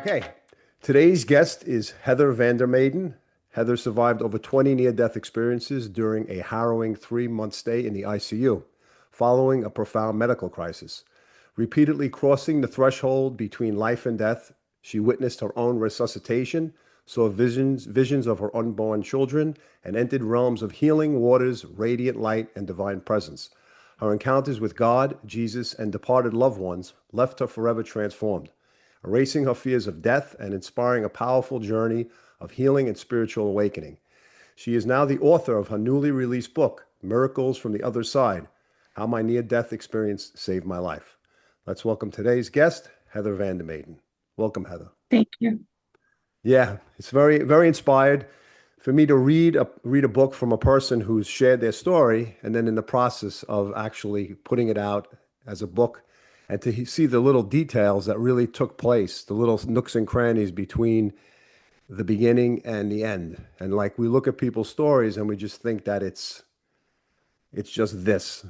Okay, today's guest is Heather Vandermeyden. Heather survived over 20 near-death experiences during a harrowing 3-month stay in the ICU, following a profound medical crisis. Repeatedly crossing the threshold between life and death, she witnessed her own resuscitation, saw visions of her unborn children, and entered realms of healing waters, radiant light, and divine presence. Her encounters with God, Jesus, and departed loved ones left her forever transformed, erasing her fears of death and inspiring a powerful journey of healing and spiritual awakening. She is now the author of her newly released book, Miracles from the Other Side: How My Near-Death Experience Saved My Life. Let's welcome today's guest, Heather Vandermeyden. Welcome, Heather. Thank you. Yeah, it's very, very inspired for me to read a book from a person who's shared their story, and then in the process of actually putting it out as a book, and to see the little details that really took place, the little nooks and crannies between the beginning and the end. And like, we look at people's stories and we just think that it's just this,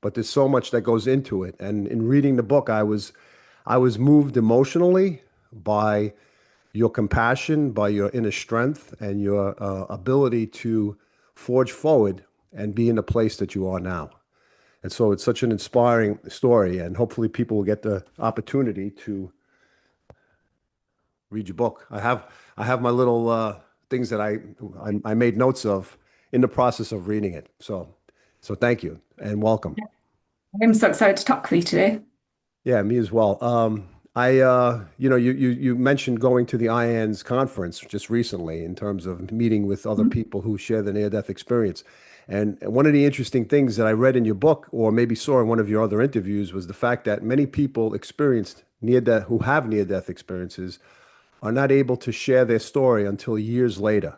but there's so much that goes into it. And in reading the book, I was moved emotionally by your compassion, by your inner strength, and your ability to forge forward and be in the place that you are now. And so it's such an inspiring story, and hopefully people will get the opportunity to read your book. I have my little things that I made notes of in the process of reading it. So thank you and welcome. I'm so excited to talk with you today. Yeah, me as well. You mentioned going to the IANS conference just recently in terms of meeting with other Mhm. people who share the near-death experience. And one of the interesting things that I read in your book, or maybe saw in one of your other interviews, was the fact that many people experienced near-death, who have near-death experiences, are not able to share their story until years later.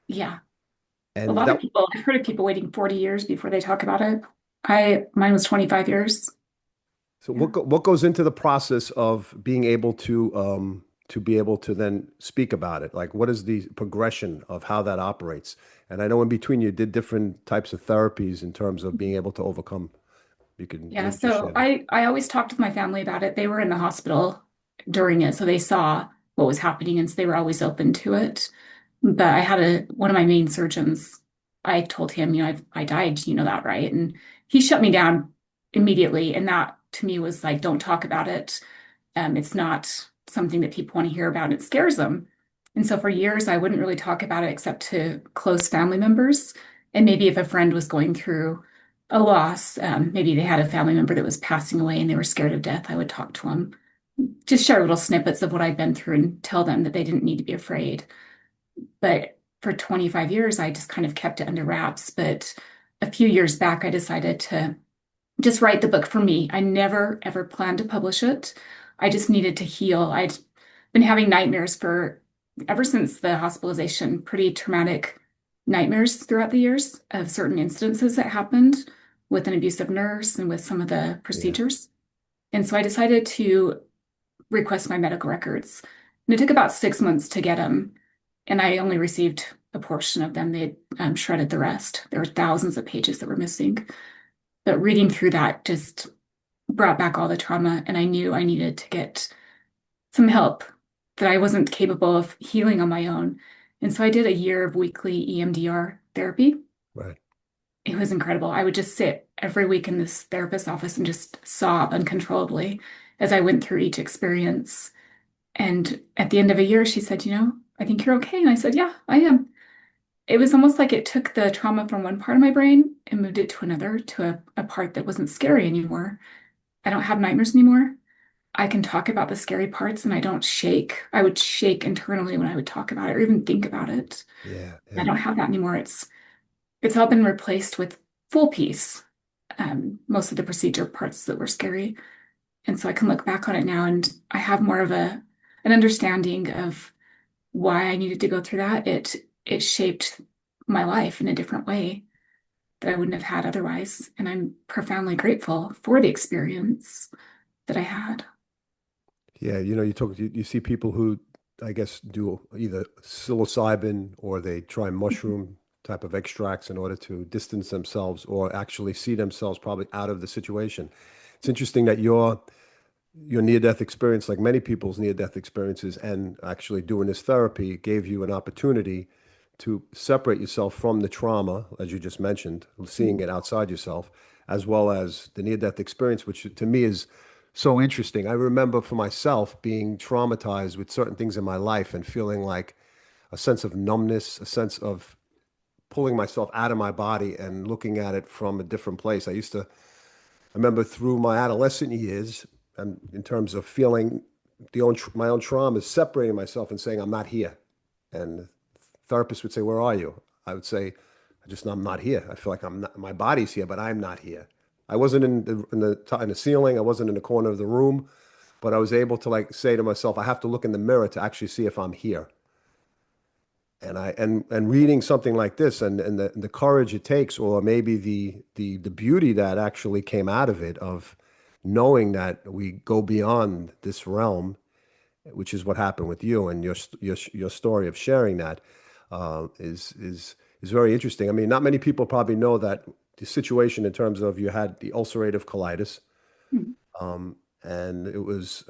Yeah. A And lot of that, people, I've heard of people waiting 40 years before they talk about it. Mine was 25 years. so Yeah. what goes into the process of being able to be able to then speak about it? Like, what is the progression of how that operates? And I know in between you did different types of therapies in terms of being able to overcome. You can Yeah. maybe just So share that. I always talked with my family about it. They were in the hospital during it, so they saw what was happening, and so they were always open to it. But I had one of my main surgeons, I told him, I died, you know that, right? And he shut me down immediately. And that to me was like, don't talk about it. It's not something that people want to hear about. It scares them. And so for years, I wouldn't really talk about it except to close family members. And maybe if a friend was going through a loss, maybe they had a family member that was passing away and they were scared of death, I would talk to them, just share little snippets of what I'd been through and tell them that they didn't need to be afraid. But for 25 years, I just kind of kept it under wraps. But a few years back, I decided to just write the book for me. I never, ever planned to publish it. I just needed to heal. I'd been having nightmares for ever since the hospitalization, pretty traumatic nightmares throughout the years of certain incidences that happened with an abusive nurse and with some of the Yeah. procedures. And so I decided to request my medical records. And it took about 6 months to get them. And I only received a portion of them. They had shredded the rest. There were thousands of pages that were missing. But reading through that just brought back all the trauma. And I knew I needed to get some help, that I wasn't capable of healing on my own. And so I did a year of weekly EMDR therapy. Right. It was incredible. I would just sit every week in this therapist's office and just sob uncontrollably as I went through each experience. And at the end of a year, she said, I think you're okay. And I said, yeah, I am. It was almost like it took the trauma from one part of my brain and moved it to another, to a part that wasn't scary anymore. I don't have nightmares anymore. I can talk about the scary parts and I don't shake. I would shake internally when I would talk about it or even think about it. Yeah. I Yeah. don't have that anymore. It's all been replaced with full peace. Most of the procedure parts that were scary. And so I can look back on it now and I have more of an understanding of why I needed to go through that. It shaped my life in a different way that I wouldn't have had otherwise. And I'm profoundly grateful for the experience that I had. Yeah. You see people who, I guess, do either psilocybin or they try mushroom type of extracts in order to distance themselves or actually see themselves probably out of the situation. It's interesting that your near-death experience, like many people's near-death experiences, and actually doing this therapy gave you an opportunity to separate yourself from the trauma, as you just mentioned, seeing it outside yourself, as well as the near-death experience, which to me is so interesting. I remember for myself being traumatized with certain things in my life and feeling like a sense of numbness, a sense of pulling myself out of my body and looking at it from a different place. I remember through my adolescent years, and in terms of feeling my own trauma, separating myself and saying, I'm not here. And therapists would say, where are you? I would say, I'm not here. I feel like I'm not, my body's here, but I'm not here. I wasn't in the ceiling. I wasn't in the corner of the room, but I was able to like say to myself, I have to look in the mirror to actually see if I'm here. And reading something like this and the courage it takes, or maybe the beauty that actually came out of it, of knowing that we go beyond this realm, which is what happened with you, and your story of sharing that is very interesting. I mean, not many people probably know that the situation in terms of you had the ulcerative colitis, Mhm. and it was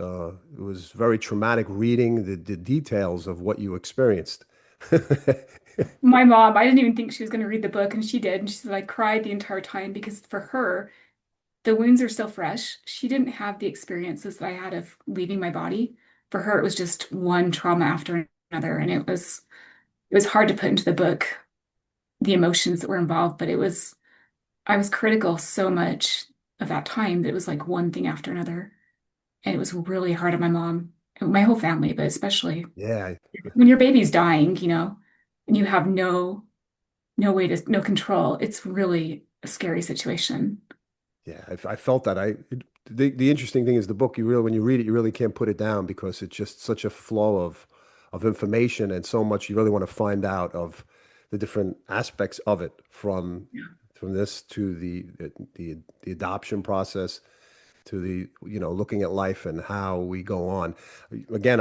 very traumatic reading the details of what you experienced. My mom, I didn't even think she was going to read the book, and she did. And she said I cried the entire time because for her, the wounds are still fresh. She didn't have the experiences that I had of leaving my body. For her, it was just one trauma after another, and it was hard to put into the book the emotions that were involved, but I was critical so much of that time that it was like one thing after another. And it was really hard on my mom, and my whole family, but especially Yeah, when your baby's dying, and you have no way to no control. It's really a scary situation. yeah, I felt that. The interesting thing is the book. When you read it, you really can't put it down because it's just such a flow of information and so much you really want to find out of the different aspects of it, from this to the adoption process to the looking at life and how we go on. Again,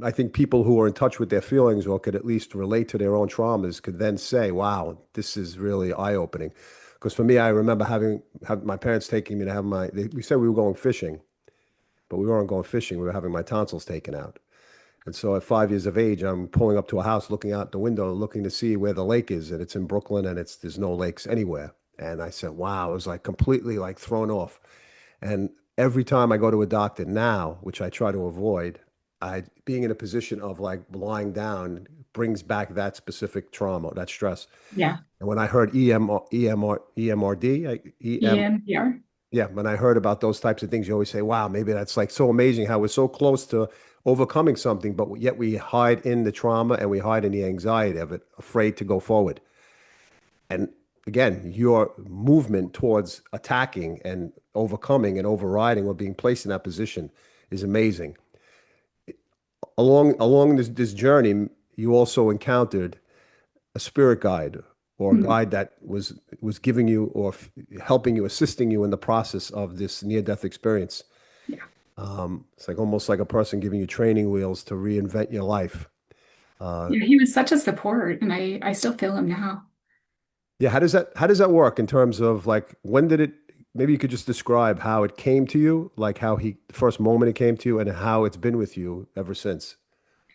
I think people who are in touch with their feelings or could at least relate to their own traumas could then say, "Wow, this is really eye-opening." Because for me, I remember have my parents taking me to have we said we were going fishing, but we weren't going fishing. We were having my tonsils taken out. And so at 5 years of age, I'm pulling up to a house, looking out the window, looking to see where the lake is, and it's in Brooklyn, and there's no lakes anywhere. And I said, "Wow!" I was like completely like thrown off. And every time I go to a doctor now, which I try to avoid, I being in a position of like lying down brings back that specific trauma, that stress. Yeah. And when I heard EMRD, EMDR. yeah, when I heard about those types of things, you always say, wow, maybe that's like so amazing how we're so close to overcoming something, but yet we hide in the trauma and we hide in the anxiety of it, afraid to go forward. And again, your movement towards attacking and overcoming and overriding or being placed in that position is amazing. Along this journey, you also encountered a spirit guide or a Hmm. guide that was giving you or helping you, assisting you in the process of this near-death experience. Yeah. It's like almost like a person giving you training wheels to reinvent your life. Uh, Yeah, he was such a support, and I still feel him now. yeah, how does that work in terms of like when did it? Maybe you could just describe how it came to you, like how the first moment it came to you, and how it's been with you ever since.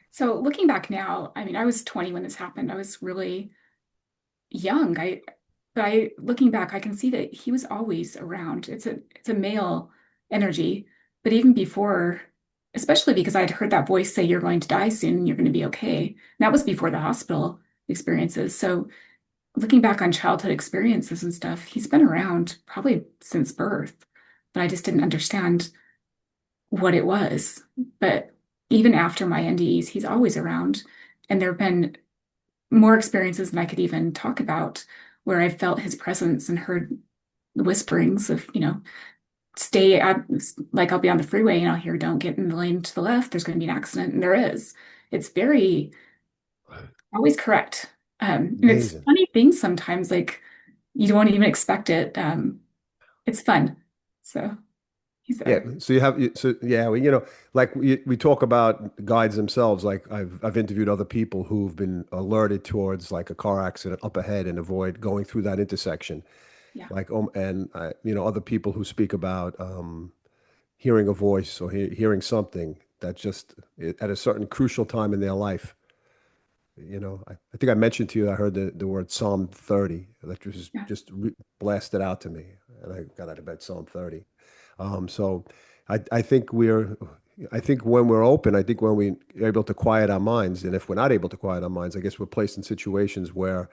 So looking back now, I mean, I was 20 when this happened. I was really young. But looking back, I can see that he was always around. It's a male energy, but even before, especially because I'd heard that voice say, "You're going to die soon. You're going to be okay." And that was before the hospital experiences. So looking back on childhood experiences and stuff, he's been around probably since birth, but I just didn't understand what it was. But even after my NDEs, he's always around. And there have been more experiences than I could even talk about where I felt his presence and heard the whisperings of, stay at, like I'll be on the freeway and I'll hear, don't get in the lane to the left. There's going to be an accident. And there is. It's very always correct. And it's Amazing. funny things sometimes, like you don't even expect it. It's fun. So he's Yeah. there. So yeah, well, like we talk about guides themselves. Like I've interviewed other people who've been alerted towards like a car accident up ahead and avoid going through that intersection. Yeah. Like and other people who speak about hearing a voice or hearing something that just at a certain crucial time in their life. I think I mentioned to you, I heard the word Psalm 30 that Yeah. just blasted out to me, and I got out of bed Psalm 30. So I think I think when we're open, I think when we're able to quiet our minds, and if we're not able to quiet our minds, I guess we're placed in situations where,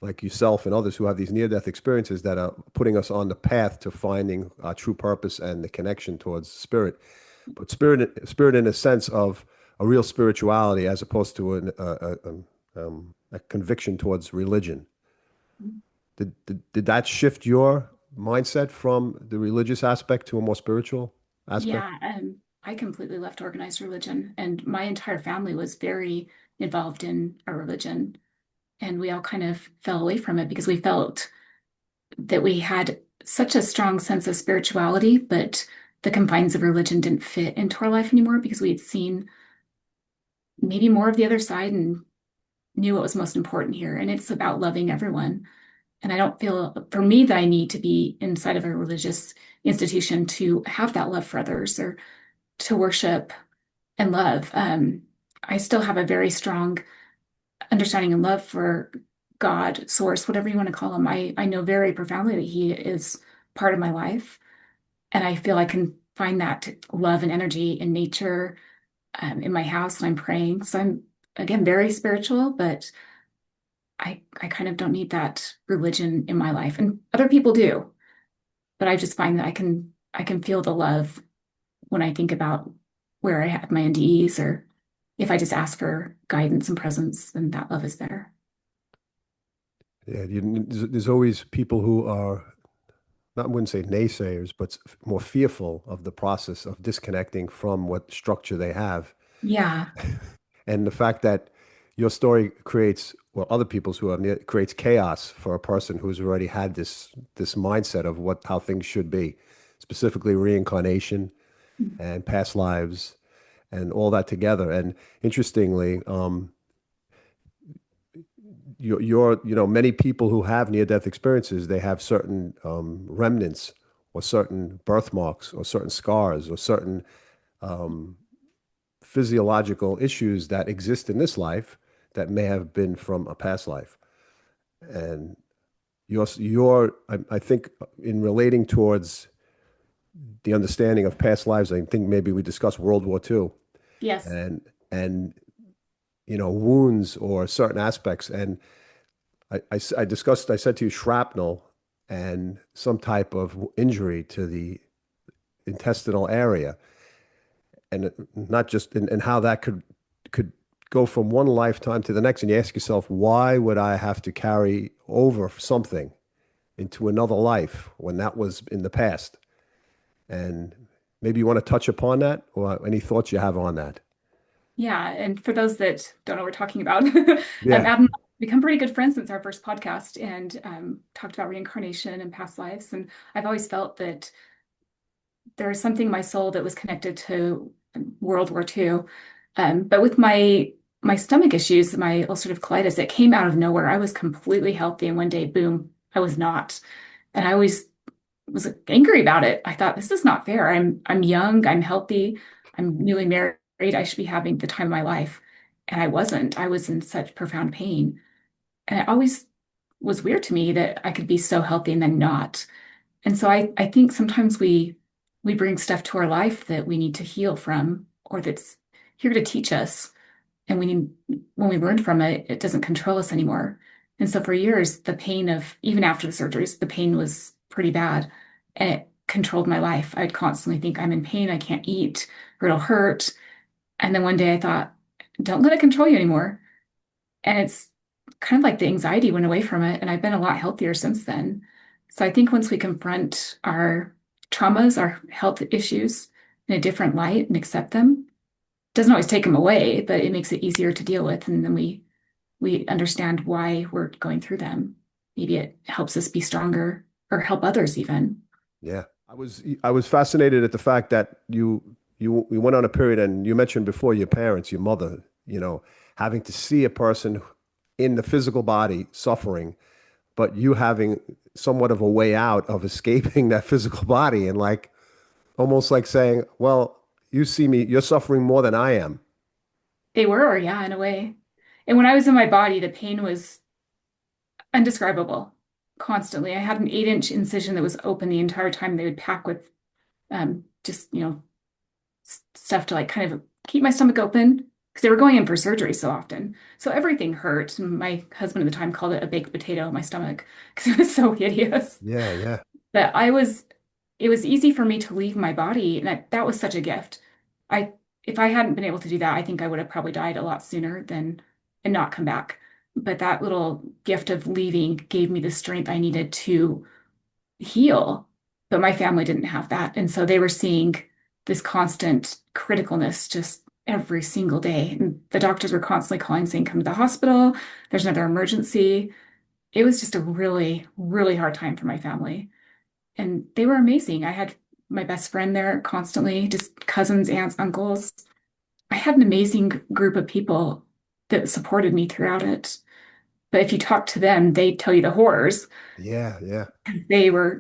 like yourself and others who have these near-death experiences that are putting us on the path to finding our true purpose and the connection towards spirit. But spirit in a sense of a real spirituality as opposed to a conviction towards religion. Did that shift your mindset from the religious aspect to a more spiritual aspect? Yeah, I completely left organized religion, and my entire family was very involved in our religion, and we all kind of fell away from it because we felt that we had such a strong sense of spirituality, but the confines of religion didn't fit into our life anymore because we had seen maybe more of the other side and knew what was most important here. And it's about loving everyone. And I don't feel for me that I need to be inside of a religious institution to have that love for others or to worship and love. I still have a very strong understanding and love for God, source, whatever you want to call him. I know very profoundly that he is part of my life. And I feel I can find that love and energy in nature, in my house when I'm praying. So I'm, again, very spiritual, but I kind of don't need that religion in my life. And other people do, but I just find that I can feel the love when I think about where I have my NDEs or if I just ask for guidance and presence, then that love is there. Yeah, there's always people who are not, I wouldn't say naysayers, but more fearful of the process of disconnecting from what structure they have. Yeah. And the fact that your story creates, well, other people's who have creates chaos for a person who's already had this mindset of how things should be, specifically reincarnation and past lives and all that together. And interestingly, many people who have near-death experiences, they have certain remnants or certain birthmarks or certain scars or certain physiological issues that exist in this life that may have been from a past life. And I think in relating towards the understanding of past lives, I think maybe we discussed World War II Yes. and wounds or certain aspects. And I discussed, I said to you, shrapnel and some type of injury to the intestinal area, and not just and how that could go from one lifetime to the next. And you ask yourself, why would I have to carry over something into another life when that was in the past? And maybe you want to touch upon that, or any thoughts you have on that. Yeah. And for those that don't know what we're talking about, Yeah, Adam, become pretty good friends since our first podcast and talked about reincarnation and past lives. And I've always felt that there was something in my soul that was connected to World War II. But with my stomach issues, my ulcerative colitis, it came out of nowhere. I was completely healthy, and one day, boom, I was not. And I always was angry about it. I thought, this is not fair. I'm young, I'm healthy, I'm newly married. I should be having the time of my life. And I wasn't. I was in such profound pain. And it always was weird to me that I could be so healthy and then not. And so I think sometimes we bring stuff to our life that we need to heal from or that's here to teach us. And we need when we learn from it, it doesn't control us anymore. And so for years, the pain of even after the surgeries, the pain was pretty bad and it controlled my life. I'd constantly think I'm in pain, I can't eat, or it'll hurt. And then one day I thought, don't let it control you anymore. And it's kind of like the anxiety went away from it. And I've been a lot healthier since then. So I think once we confront our traumas, our health issues in a different light and accept them, doesn't always take them away, but it makes it easier to deal with. And then we understand why we're going through them. Maybe it helps us be stronger or help others even. yeah. I was fascinated at the fact that you went on a period, and you mentioned before your parents, your mother, having to see a person in the physical body suffering, but you having somewhat of a way out of escaping that physical body and like almost like saying, well, you see me, you're suffering more than I am. They were, yeah, in a way. And when I was in my body, the pain was undescribable constantly. I had an 8-inch incision that was open the entire time. They would pack with just, stuff to like kind of keep my stomach open because they were going in for surgery so often. So everything hurt. My husband at the time called it a baked potato in my stomach because it was so hideous. Yeah, yeah, But it was easy for me to leave my body, and that was such a gift. I, if I hadn't been able to do that, I think I would have probably died a lot sooner than and not come back. But that little gift of leaving gave me the strength I needed to heal. But my family didn't have that. And so they were seeing this constant criticalness just every single day. And the doctors were constantly calling saying, come to the hospital, there's another emergency. It was just a really, really hard time for my family. And they were amazing. I had my best friend there constantly, just cousins, aunts, uncles. I had an amazing group of people that supported me throughout it. But if you talk to them, they tell you the horrors. yeah, yeah.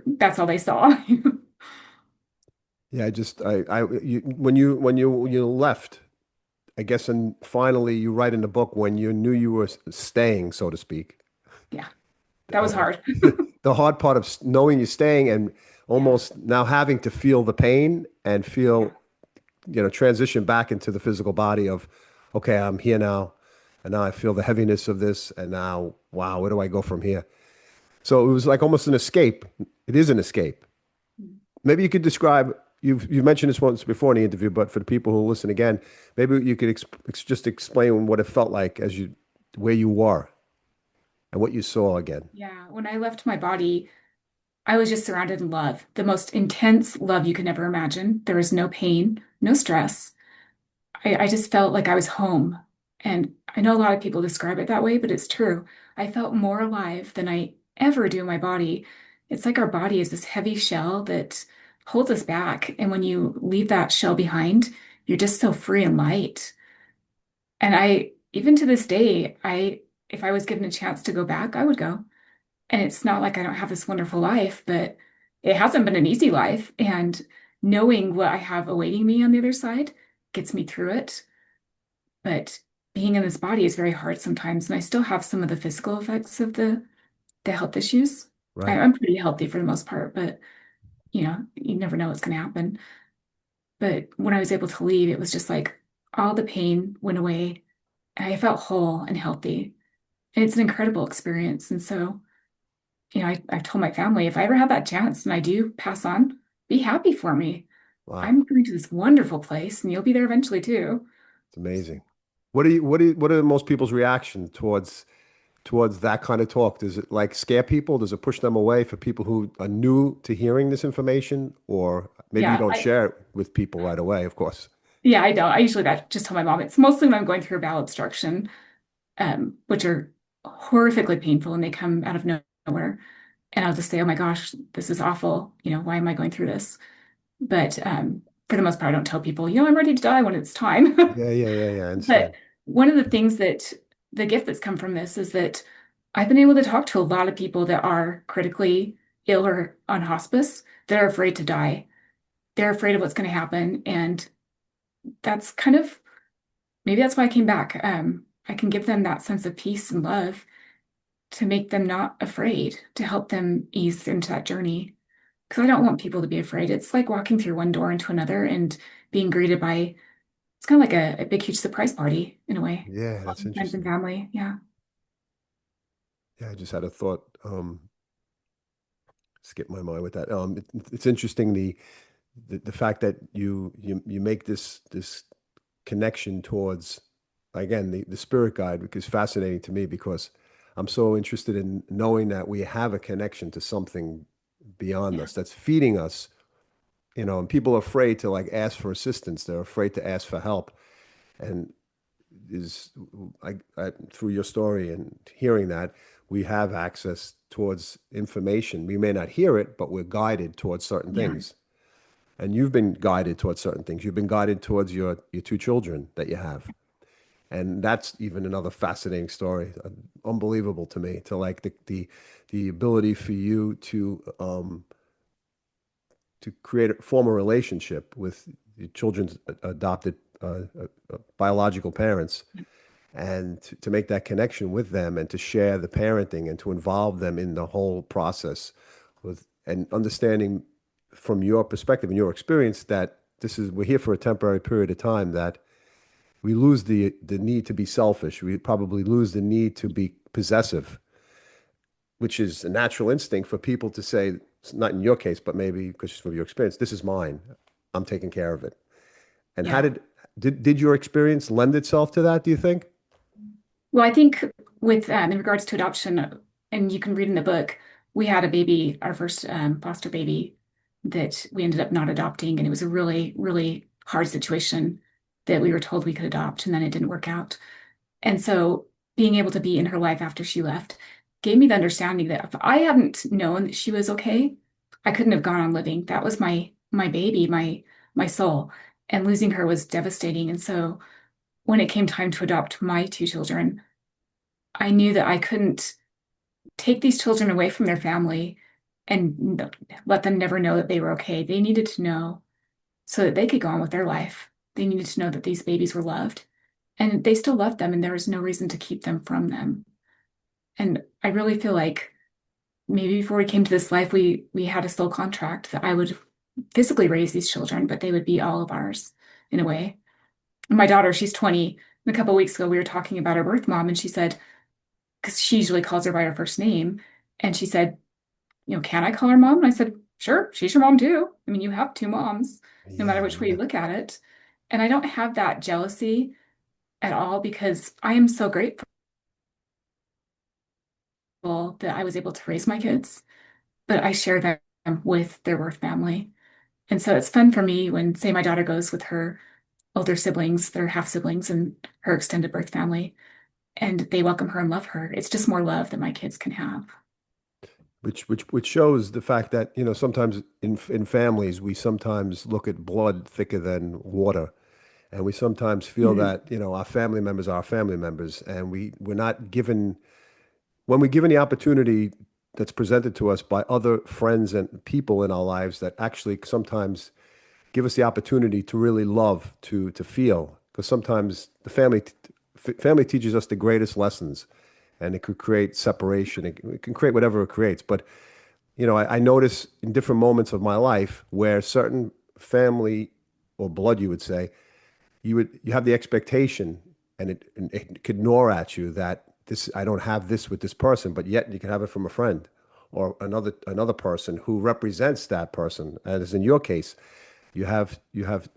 That's all they saw. Yeah, when you left, I guess, and finally you write in the book when you knew you were staying, so to speak. Yeah, that was Um, hard. the hard part of knowing you're staying and Yeah, almost now having to feel the pain and yeah, feel, transition back into the physical body of, okay, I'm here now, and now I feel the heaviness of this, and now, wow, where do I go from here? So it was like almost an escape. It is an escape. Maybe you could describe, you've mentioned this once before in the interview, but for the people who listen again, maybe you could just explain what it felt like where you were and what you saw again. yeah. When I left my body, I was just surrounded in love, the most intense love you could ever imagine. There was no pain, no stress. I just felt like I was home. And I know a lot of people describe it that way, but it's true. I felt more alive than I ever do in my body. It's like our body is this heavy shell that holds us back. And when you leave that shell behind, you're just so free and light. And even to this day, if I was given a chance to go back, I would go. And it's not like I don't have this wonderful life, but it hasn't been an easy life. And knowing what I have awaiting me on the other side gets me through it. But being in this body is very hard sometimes. And I still have some of the physical effects of the health issues. Right. I'm pretty healthy for the most part, but you never know what's going to happen. But when I was able to leave, it was just like all the pain went away and I felt whole and healthy. And it's an incredible experience. And so, I told my family if I ever have that chance and I do pass on, be happy for me. Wow. I'm going to this wonderful place and you'll be there eventually too. It's amazing. What are most people's reaction towards that kind of talk? Does it like scare people? Does it push them away for people who are new to hearing this information? Or maybe you Yeah, don't share it with people right away, of course. yeah, I don't. I usually just tell my mom. It's mostly when I'm going through a bowel obstruction, which are horrifically painful and they come out of nowhere. And I'll just say, oh my gosh, this is awful. Why am I going through this? But for the most part, I don't tell people, I'm ready to die when it's time. Yeah, yeah, yeah, yeah. I But understand. one of the things that the gift that's come from this is that I've been able to talk to a lot of people that are critically ill or on hospice that are afraid to die. They're afraid of what's going to happen. And that's kind of maybe that's why I came back. I can give them that sense of peace and love to make them not afraid, to help them ease into that journey. Because I don't want people to be afraid. It's like walking through one door into another and being greeted by, it's kind of like a big, huge surprise party in a way. Yeah, that's Friends and interesting. family. Yeah. Yeah, I just had a thought, skip my mind with that. It's interesting the fact that you make this connection towards, again, the spirit guide, which is fascinating to me because I'm so interested in knowing that we have a connection to something beyond Yeah. us that's feeding us, and people are afraid to like ask for assistance. They're afraid to ask for help. And is through your story and hearing that, we have access towards information. We may not hear it, but we're guided towards certain Yeah. things. And you've been guided towards certain things. You've been guided towards your two children that you have. And that's even another fascinating story. Unbelievable to me, to like the ability for you to form a relationship with the children's adopted biological parents, and to make that connection with them, and to share the parenting, and to involve them in the whole process, with and understanding from your perspective and your experience that we're here for a temporary period of time, that we lose the need to be selfish. We probably lose the need to be possessive, which is a natural instinct for people to say, not in your case, but maybe because of your experience, this is mine. I'm taking care of it. And how Yeah. did your experience lend itself to that, do you think? Well, I think with in regards to adoption, and you can read in the book, we had a baby, our first foster baby, that we ended up not adopting, and it was a really, really hard situation that we were told we could adopt, and then it didn't work out. And so being able to be in her life after she left gave me the understanding that if I hadn't known that she was okay, I couldn't have gone on living. That was my baby, my soul, and losing her was devastating. And so when it came time to adopt my two children, I knew that I couldn't take these children away from their family and let them never know that they were okay. They needed to know so that they could go on with their life. They needed to know that these babies were loved and they still loved them, and there was no reason to keep them from them. And I really feel like maybe before we came to this life, we had a soul contract that I would physically raise these children, but they would be all of ours in a way. My daughter, she's 20. And a couple of weeks ago, we were talking about her birth mom, and she said, because she usually calls her by her first name, and she said, can I call her mom? And I said, sure, she's your mom too. I mean, you have two moms, no matter Yeah, which way yeah. you look at it. And I don't have that jealousy at all because I am so grateful that I was able to raise my kids, but I share them with their birth family. And so it's fun for me when, say, my daughter goes with her older siblings, their half siblings, and her extended birth family, and they welcome her and love her. It's just more love that my kids can have. Which shows the fact that, sometimes in families, we sometimes look at blood thicker than water. And we sometimes feel Mhm. that, our family members are our family members, and we're not given, when we're given the opportunity that's presented to us by other friends and people in our lives that actually sometimes give us the opportunity to really love, to feel, because sometimes family teaches us the greatest lessons, and it could create separation. It can create whatever it creates. But I notice in different moments of my life where certain family or blood, you would say, you have the expectation, and it could gnaw at you that this I don't have this with this person, but yet you can have it from a friend or another person who represents that person. As in your case, you have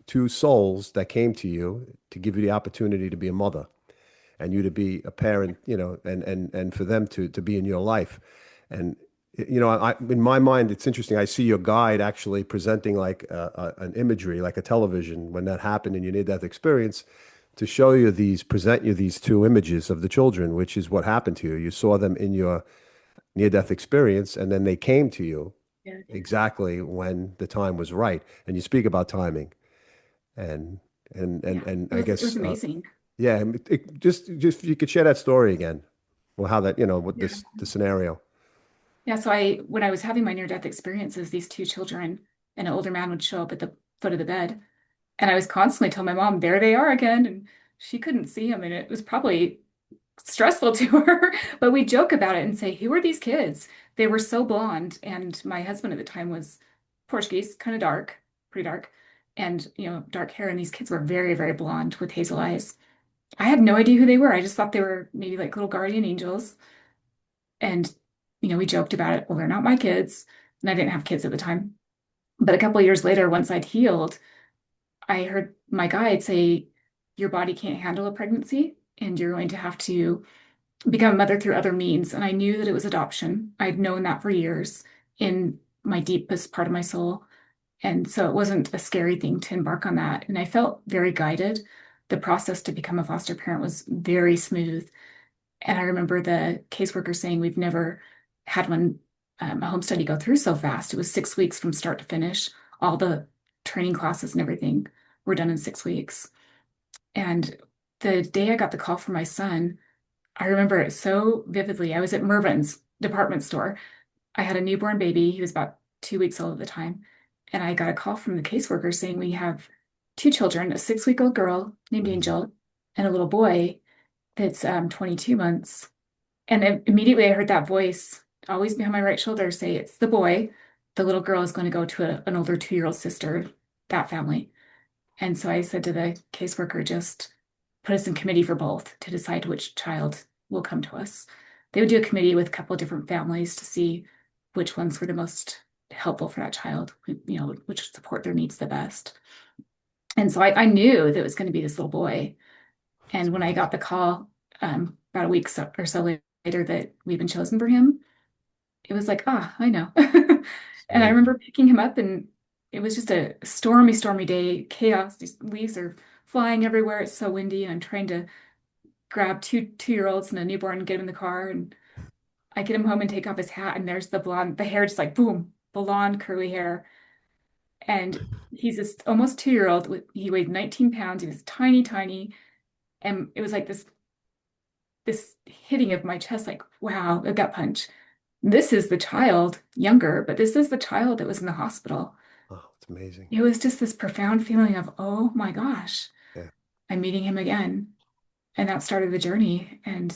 two souls that came to you to give you the opportunity to be a mother, and you to be a parent, and for them to be in your life. And in my mind, it's interesting. I see your guide actually presenting like an imagery, like a television, when that happened in your near-death experience, to show you present you these two images of the children, which is what happened to you. You saw them in your near-death experience, and then they came to you Yeah. exactly when the time was right. And you speak about timing, and Yeah. I It was guess amazing. yeah, just you could share that story again, or how that, with Yeah. the scenario. Yeah. So when I was having my near-death experiences, these two children and an older man would show up at the foot of the bed. And I was constantly telling my mom, there they are again. And she couldn't see them. And it was probably stressful to her. But we joke about it and say, who are these kids? They were so blonde. And my husband at the time was Portuguese, kind of dark, pretty dark, and, dark hair. And these kids were very, very blonde with hazel eyes. I had no idea who they were. I just thought they were maybe like little guardian angels. And, we joked about it. Well, they're not my kids. And I didn't have kids at the time. But a couple of years later, once I'd healed, I heard my guide say, your body can't handle a pregnancy and you're going to have to become a mother through other means. And I knew that it was adoption. I'd known that for years in my deepest part of my soul. And so it wasn't a scary thing to embark on that. And I felt very guided. The process to become a foster parent was very smooth. And I remember the caseworker saying, we've never had a home study go through so fast. It was 6 weeks from start to finish. All the training classes and everything were done in 6 weeks. And the day I got the call from my son, I remember it so vividly. I was at Mervyn's department store. I had a newborn baby. He was about 2 weeks old at the time. And I got a call from the caseworker saying we have two children, a 6-week-old girl named Mhm. Angel and a little boy that's 22 months. And then immediately I heard that voice always behind my right shoulder say, it's the boy. The little girl is going to go to an older 2-year-old sister, that family. And so I said to the caseworker, just put us in committee for both to decide which child will come to us. They would do a committee with a couple of different families to see which ones were the most helpful for that child, which support their needs the best. And so I knew that it was going to be this little boy. That's And when I got amazing. the call about a week or so later that we've been chosen for him, it was like, ah, I know. It's And I amazing. remember picking him up, and it was just a stormy, stormy day, chaos. These leaves are flying everywhere. It's so windy, and I'm trying to grab two-year-olds and a newborn and get him in the car. And I get him home and take off his hat, and there's the hair just like boom, blonde curly hair. And he's this almost 2-year-old. He weighed 19 pounds. He was tiny, tiny. And it was like this hitting of my chest, like, wow, a gut punch. This is the child, younger, but this is the child that was in the hospital. Oh, it's amazing. It was just this profound feeling of, oh my gosh, Yeah. I'm meeting him again. And that started the journey. And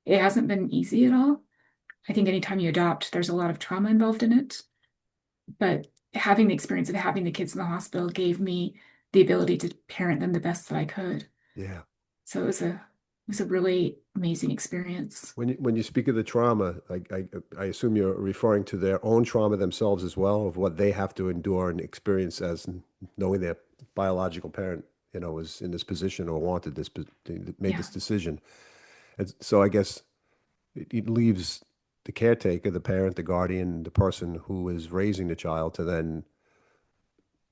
it hasn't been easy at all. I think anytime you adopt, there's a lot of trauma involved in it. But having the experience of having the kids in the hospital gave me the ability to parent them the best that I could. Yeah. So it was a really amazing experience. When you speak of the trauma, I assume you're referring to their own trauma themselves as well, of what they have to endure and experience as knowing their biological parent, was in this position or wanted this, made Yeah. this decision. And so I guess it leaves the caretaker, the parent, the guardian, the person who is raising the child to then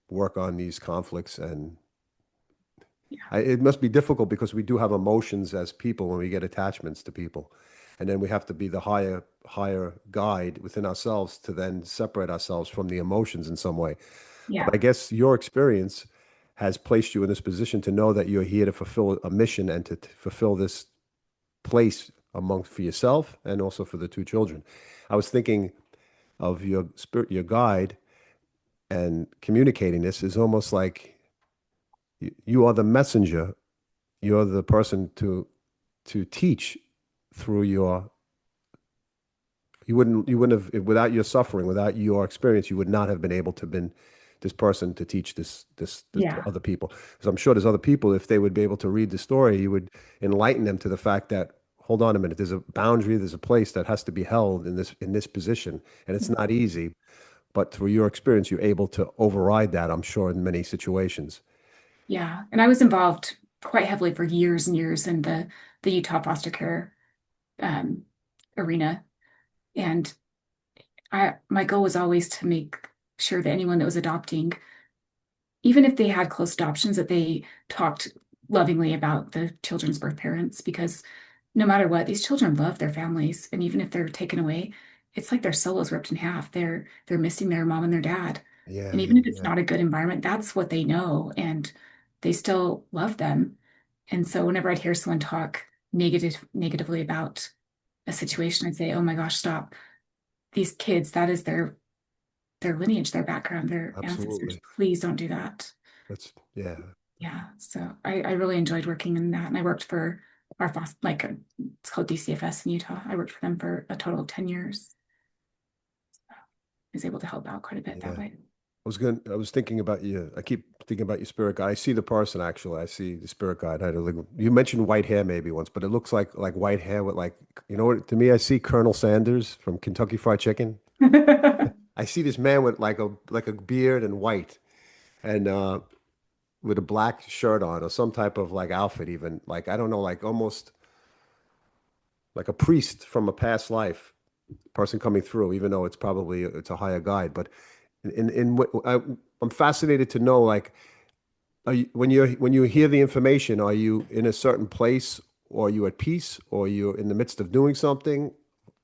work on these conflicts. And Yeah. it must be difficult because we do have emotions as people when we get attachments to people. And then we have to be the higher guide within ourselves to then separate ourselves from the emotions in some way. But I Yeah. guess your experience has placed you in this position to know that you're here to fulfill a mission and to fulfill this place among for yourself and also for the two children. I was thinking of your spirit, your guide, and communicating this is almost like you are the messenger. You're the person to teach through you wouldn't have without your suffering, without your experience, you would not have been able to been this person to teach this to Yeah. other people. Because I'm sure there's other people, if they would be able to read the story, you would enlighten them to the fact that, hold on a minute, there's a boundary, there's a place that has to be held in this position, and it's not easy. But through your experience, you're able to override that, I'm sure, in many situations. Yeah. And I was involved quite heavily for years and years in the Utah foster care um, arena. And my goal was always to make sure that anyone that was adopting, even if they had close adoptions, that they talked lovingly about the children's birth parents, because no matter what, these children love their families. And even if they're taken away, it's like their soul is ripped in half. They're missing their mom and their dad. Yeah, And yeah, even if it's yeah. not a good environment, that's what they know. And they still love them. And so whenever I'd hear someone talk negatively about a situation, I'd say, oh my gosh, stop. These kids, that is their lineage, their background, their ancestors. Absolutely. Please don't do that. Yeah. Yeah. So I really enjoyed working in that. And I worked for our it's called DCFS in Utah. I worked for them for a total of 10 years. I was able to help out quite a bit that Yeah. way. I was thinking about you. I keep thinking about your spirit guide. I see the person actually. I see the spirit guide. You mentioned white hair maybe once, but it looks like white hair with like, what, to me, I see Colonel Sanders from Kentucky Fried Chicken. I see this man with like a beard and white and with a black shirt on or some type of like outfit even. Like I don't know, like almost like a priest from a past life person coming through, even though it's a higher guide. But I'm fascinated to know, like, when you hear the information, are you in a certain place, or are you at peace, or you're in the midst of doing something,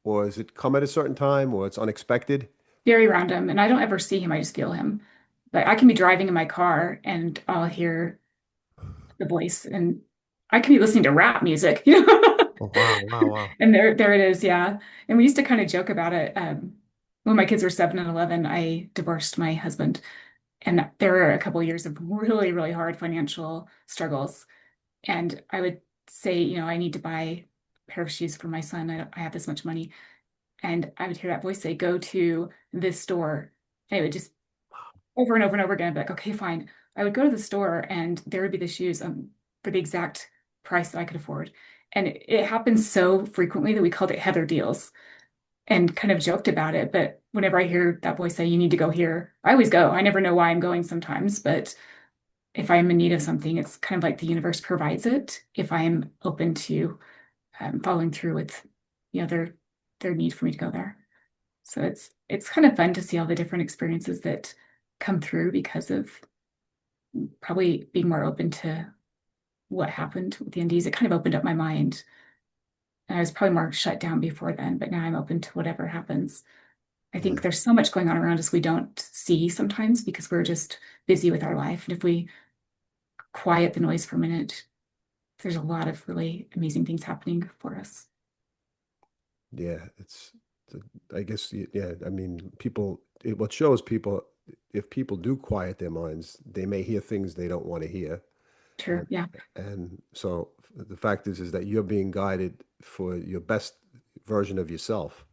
or is it come at a certain time, or it's unexpected? Very random. And I don't ever see him. I just feel him. Like I can be driving in my car and I'll hear the voice, and I can be listening to rap music, Oh, wow, wow, wow. And there it is, yeah. And we used to kind of joke about it. When my kids were 7 and 11, I divorced my husband. And there were a couple of years of really, really hard financial struggles. And I would say, I need to buy a pair of shoes for my son. I have this much money. And I would hear that voice say, go to this store. And it would just over and over and over again, I'd be like, okay, fine. I would go to the store and there would be the shoes for the exact price that I could afford. And it happened so frequently that we called it Heather deals and kind of joked about it. But whenever I hear that voice say, you need to go here, I always go. I never know why I'm going sometimes, but if I'm in need of something, it's kind of like the universe provides it if I'm open to following through with, their need for me to go there. So it's kind of fun to see all the different experiences that come through because of probably being more open to what happened with the NDs. It kind of opened up my mind. And I was probably more shut down before then, but now I'm open to whatever happens. I think Mm. there's so much going on around us we don't see sometimes because we're just busy with our life. And if we quiet the noise for a minute, there's a lot of really amazing things happening for us. Yeah, I guess, yeah, I mean, what shows people, if people do quiet their minds, they may hear things they don't want to hear. True. And, Yeah. and so the fact is that you're being guided for your best version of yourself,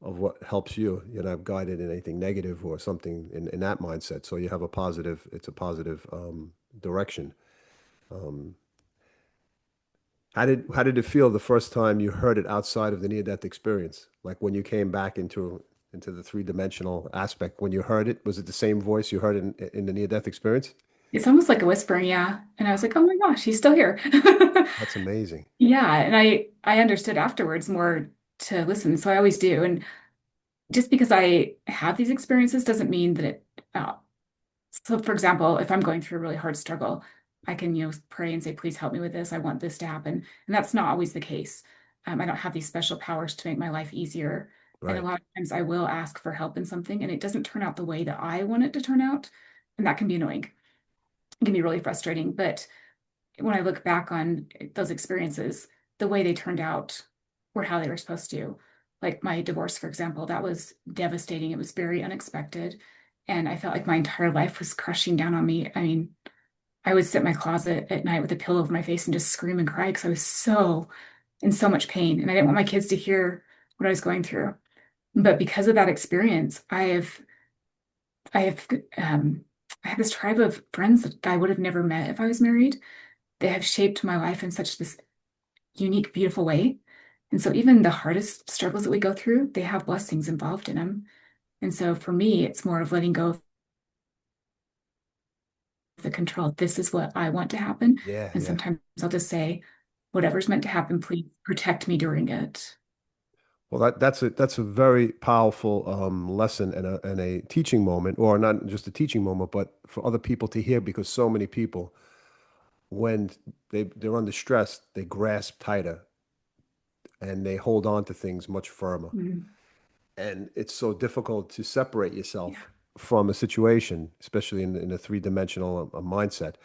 of what helps you. You're not guided in anything negative or something in that mindset. So you have it's a positive direction. Um, how did it feel the first time you heard it outside of the near-death experience? Like when you came back into the three-dimensional aspect, when you heard it, was it the same voice you heard in the near-death experience? It's almost like a whisper, yeah. And I was like, oh my gosh, he's still here. That's amazing. Yeah, and I understood afterwards more to listen, so I always do. And just because I have these experiences doesn't mean that it so for example, if I'm going through a really hard struggle, I can, pray and say, please help me with this. I want this to happen. And that's not always the case. I don't have these special powers to make my life easier. And a Right. lot of times I will ask for help in something and it doesn't turn out the way that I want it to turn out. And that can be annoying. It can be really frustrating. But when I look back on those experiences, the way they turned out were how they were supposed to. Like my divorce, for example, that was devastating. It was very unexpected. And I felt like my entire life was crushing down on me. I mean, I would sit in my closet at night with a pillow over my face and just scream and cry because I was so in so much pain. And I didn't want my kids to hear what I was going through. But because of that experience, I have I have this tribe of friends that I would have never met if I was married. They have shaped my life in such this unique, beautiful way. And so even the hardest struggles that we go through, they have blessings involved in them. And so for me, it's more of letting go of the control. This is what I want to happen. Yeah, And yeah. sometimes I'll just say, whatever's meant to happen, please protect me during it. Well, that's a very powerful lesson and a teaching moment, or not just a teaching moment, but for other people to hear, because so many people, when they're under stress, they grasp tighter and they hold on to things much firmer. Mhm. And it's so difficult to separate Yeah. yourself from a situation, especially in a three-dimensional mindset.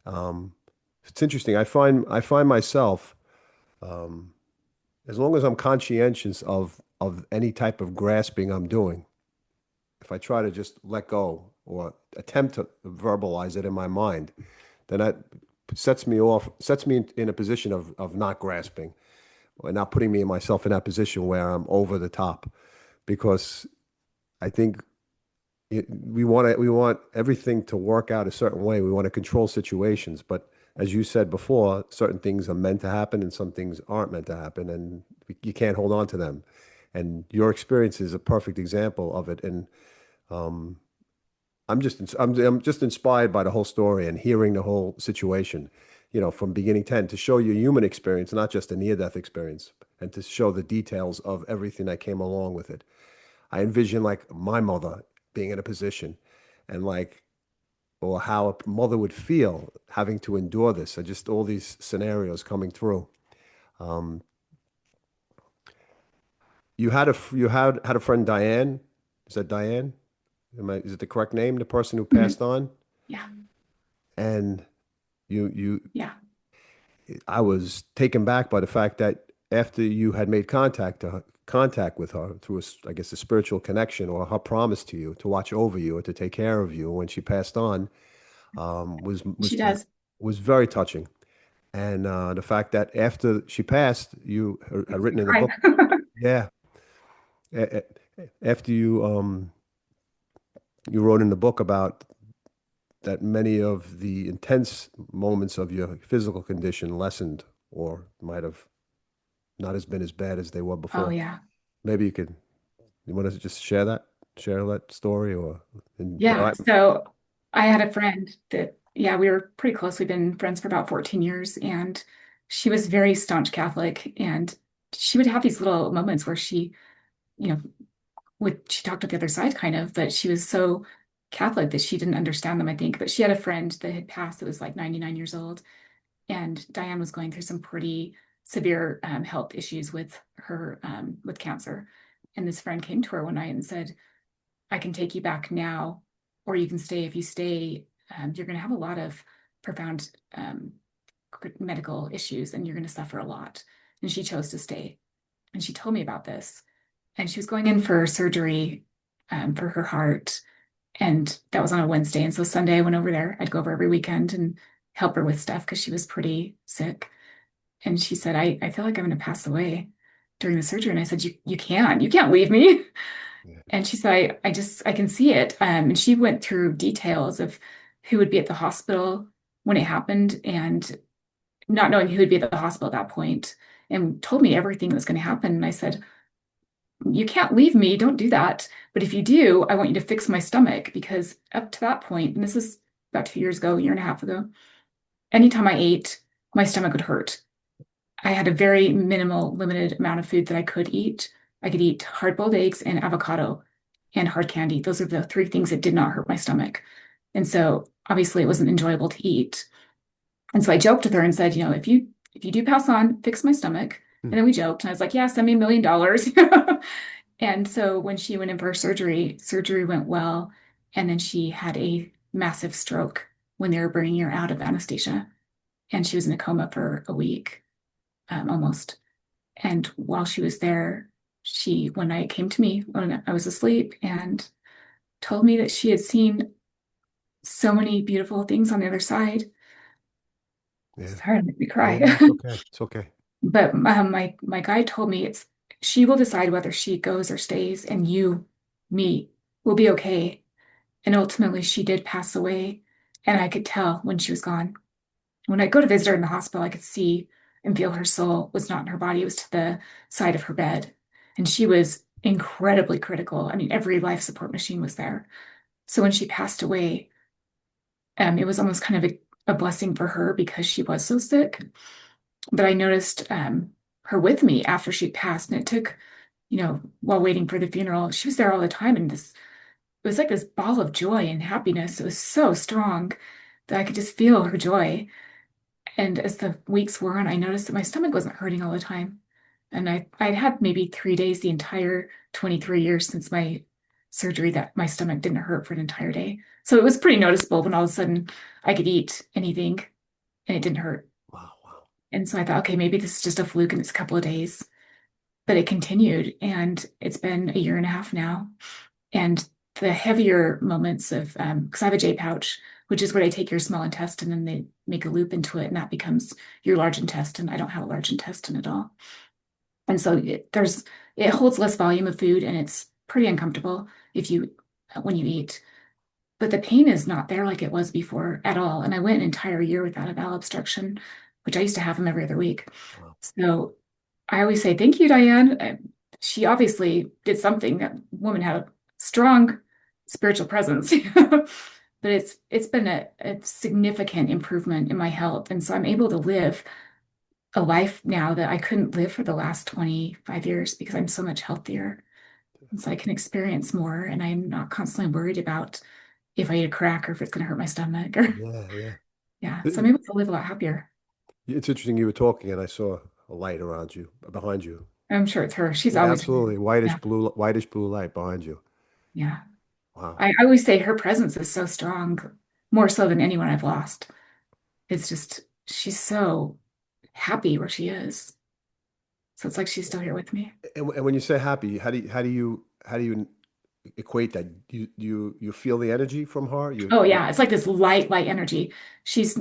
Um, it's interesting. I find myself, um, as long as I'm conscientious of any type of grasping I'm doing, if I try to just let go or attempt to verbalize it in my mind, then that sets me in a position of not grasping or not putting me and myself in that position where I'm over the top. Because I think we want everything to work out a certain way. We want to control situations, but as you said before, certain things are meant to happen and some things aren't meant to happen, and you can't hold on to them. And your experience is a perfect example of it. And um, I'm just inspired by the whole story and hearing the whole situation, from beginning to end, to show you human experience, not just a near-death experience, and to show the details of everything that came along with it. I envision like my mother being in a position and like, or how a mother would feel having to endure this. And just all these scenarios coming through. Um, you had a friend, Diane. Is that Diane? Is it the correct name? The person who Mhm. passed on? Yeah. And you Yeah. I was taken back by the fact that after you had made contact contact with her through, I guess, a spiritual connection or her promise to you to watch over you or to take care of you when she passed on, um, was She was does. was very touching. And the fact that after she passed, you had Makes me written in the cry. book, yeah, a- after you wrote in the book about that many of the intense moments of your physical condition lessened or might have not as been as bad as they were Oh before. yeah. Maybe you want to just share that story or, and, Yeah. So I had a friend that, yeah, we were pretty close. We've been friends for about 14 years, and she was very staunch Catholic. And she would have these little moments where you know, she talked to the other side kind of, but she was so Catholic that she didn't understand them, I think. But she had a friend that had passed that was like 99 years old. And Diane was going through some pretty severe health issues with her, with cancer. And this friend came to her one night and said, I can take you back now, or you can stay. If you stay, you're going to have a lot of profound medical issues and you're going to suffer a lot. And she chose to stay. And she told me about this. And she was going in for surgery for her heart. And that was on a Wednesday. And so Sunday I went over there. I'd go over every weekend and help her with stuff because she was pretty sick. And she said, I feel like I'm going to pass away during the surgery. And I said, you can't leave me. yeah, And she said, I can see it. And she went through details of who would be at the hospital when it happened and not knowing who would be at the hospital at that point, and told me everything that was going to happen. And I said, you can't leave me. Don't do that. But if you do, I want you to fix my stomach because up to that point, and this is about 2 years ago, a year and a half ago, anytime I ate, my stomach would hurt. I had a very minimal, limited amount of food that I could eat. I could eat hard-boiled eggs and avocado and hard candy. Those are the three things that did not hurt my stomach. And so obviously it wasn't enjoyable to eat. And so I joked with her and said, if you do pass on, fix my stomach. Hmm. And then we joked and I was like, yeah, send me $1 million. And so when she went in for her surgery went well. And then she had a massive stroke when they were bringing her out of anesthesia. And she was in a coma for a week, almost. And while she was there, she one night came to me when I was asleep and told me that she had seen so many beautiful things on the other side. yeah, Sorry to make me yeah. cry. It's okay. It's okay. But my guide told me it's she will decide whether she goes or stays, and me, will be okay. And ultimately, she did pass away, and I could tell when she was gone. When I go to visit her in the hospital, I could see and feel her soul was not in her body; it was to the side of her bed, and she was incredibly critical. I mean, every life support machine was there. So when she passed away, it was almost kind of a blessing for her because she was so sick. But I noticed her with me after she passed, and it took, while waiting for the funeral, she was there all the time, and it was like this ball of joy and happiness. It was so strong that I could just feel her joy. And as the weeks wore on, I noticed that my stomach wasn't hurting all the time. And I'd had maybe 3 days the entire 23 years since my surgery that my stomach didn't hurt for an entire day. So it was pretty noticeable when all of a sudden I could eat anything and it didn't hurt. Wow, wow. And so I thought, okay, maybe this is just a fluke and it's a couple of days. But it continued, and it's been a year and a half now. And the heavier moments of, because I have a J pouch, which is where they take your small intestine and they make a loop into it, and that becomes your large intestine. I don't have a large intestine at all. And so it holds less volume of food and it's pretty uncomfortable when you eat. But the pain is not there like it was before at all. And I went an entire year without a bowel obstruction, which I used to have them every other week. Wow. So I always say, thank you, Diane. She obviously did something. That woman had a strong spiritual presence. But it's been a significant improvement in my health. And so I'm able to live a life now that I couldn't live for the last 25 years because I'm so much healthier. And so I can experience more and I'm not constantly worried about if I eat a crack or if it's going to hurt my stomach or Yeah, yeah. yeah. So I'm It- able to live a lot happier. It's interesting you were talking and I saw a light around you, behind you. I'm sure it's her. She's Yeah, always, absolutely. yeah, Whitish blue light behind you. yeah. Wow. I always say her presence is so strong, more so than anyone I've lost. It's just, she's so happy where she is. So it's like she's still here with me. And when you say happy, how do you equate that? You feel the energy from her? Oh yeah, it's like this light energy. She's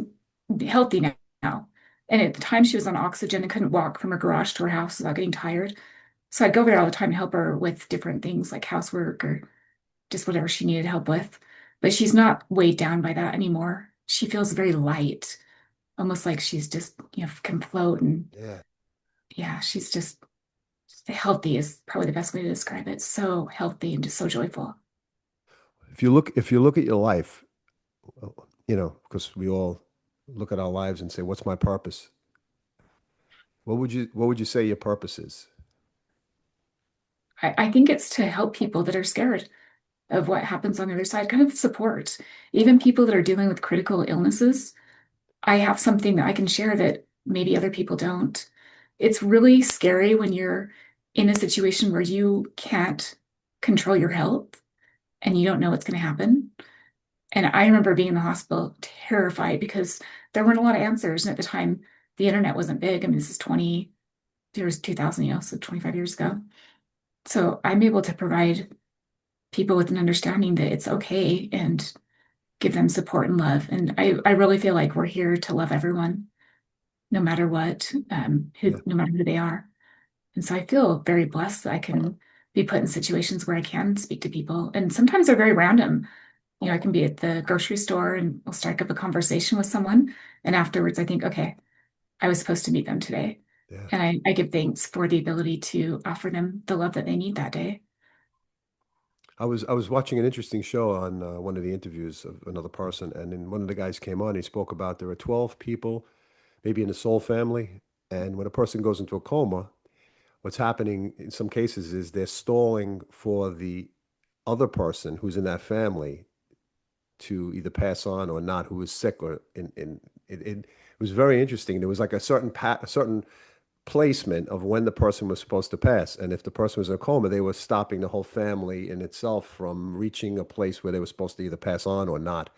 healthy now. And at the time she was on oxygen and couldn't walk from her garage to her house without getting tired. So I'd go over there all the time and help her with different things like housework or just whatever she needed help with. But she's not weighed down by that anymore. She feels very light, almost like she's just, can float. And Yeah. yeah, she's just healthy is probably the best way to describe it. So healthy and just so joyful. If you look at your life, because we all look at our lives and say, "What's my purpose?" What would you say your purpose is? I think it's to help people that are scared of what happens on the other side, kind of support. Even people that are dealing with critical illnesses, I have something that I can share that maybe other people don't. It's really scary when you're in a situation where you can't control your health and you don't know what's going to happen. And I remember being in the hospital terrified because there weren't a lot of answers. And at the time, the internet wasn't big. I mean, this is 20, there was 2000, so 25 years ago. So I'm able to provide people with an understanding that it's okay and give them support and love. And I really feel like we're here to love everyone, no matter what, Yeah. no matter who they are. And so I feel very blessed that I can be put in situations where I can speak to people. And sometimes they're very random. I can be at the grocery store and I'll strike up a conversation with someone. And afterwards, I think, okay, I was supposed to meet them today. Yeah. And I give thanks for the ability to offer them the love that they need that day. I was watching an interesting show on one of the interviews of another person, and then one of the guys came on. He spoke about there are 12 people, maybe in a soul family, and when a person goes into a coma, what's happening in some cases is they're stalling for the other person who's in that family to either pass on or not, who is sick or in it was very interesting. There was like a certain placement of when the person was supposed to pass. And if the person was in a coma, they were stopping the whole family in itself from reaching a place where they were supposed to either pass on or not.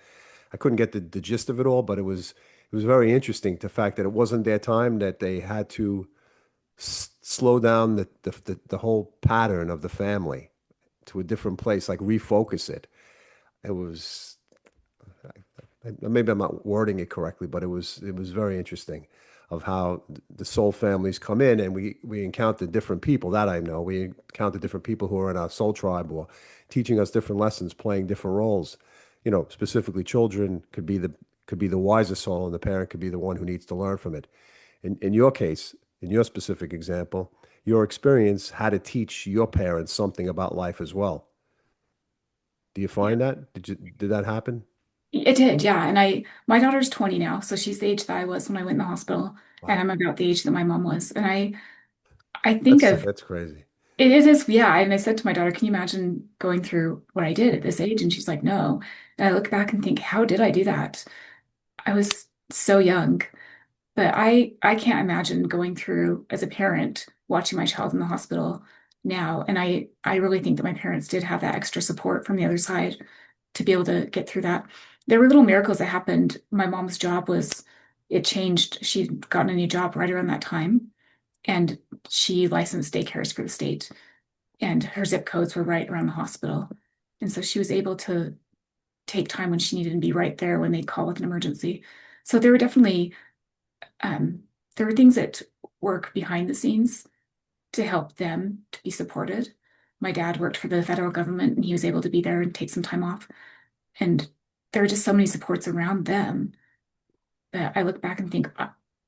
I couldn't get the gist of it all, but it was very interesting, the fact that it wasn't their time, that they had to slow down the whole pattern of the family to a different place, like refocus it. It was maybe I'm not wording it correctly, but it was very interesting of how the soul families come in, and we encounter different people that I know. We encounter different people who are in our soul tribe or teaching us different lessons, playing different roles. Specifically children could be the wiser soul, and the parent could be the one who needs to learn from it. In your case, in your specific example, your experience had to teach your parents something about life as well. Do you Yeah. find that? Did that happen? It did, yeah. And my daughter's 20 now, so she's the age that I was when I went in the hospital, and Wow. I'm about the age that my mom was. And I think That's of that's crazy. it is, yeah. And I said to my daughter, "Can you imagine going through what I did at this age?" And she's like, "No." And I look back and think, how did I do that? I was so young. But I can't imagine going through as a parent watching my child in the hospital now. And I really think that my parents did have that extra support from the other side to be able to get through that. There were little miracles that happened. My mom's job was it changed. She'd gotten a new job right around that time, and she licensed daycares for the state, and her zip codes were right around the hospital. And so she was able to take time when she needed to be right there when they'd call with an emergency. So there were definitely um, there are things that work behind the scenes to help them to be supported. My dad worked for the federal government and he was able to be there and take some time off. And there are just so many supports around them that I look back and think,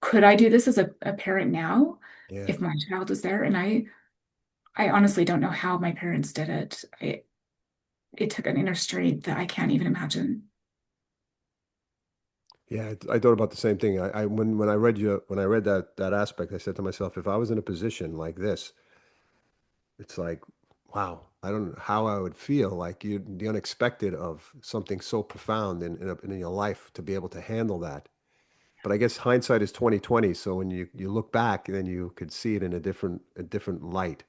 could I do this as a parent now Yeah. if my child was there? And I honestly don't know how my parents did it. It took an inner strength that I can't even imagine. Yeah, I thought about the same thing. When I read that aspect, I said to myself, if I was in a position like this, it's like, wow, I don't know how I would feel. Like the unexpected of something so profound in your life to be able to handle that. But I guess hindsight is 2020. So when you look back, then you could see it in a different light.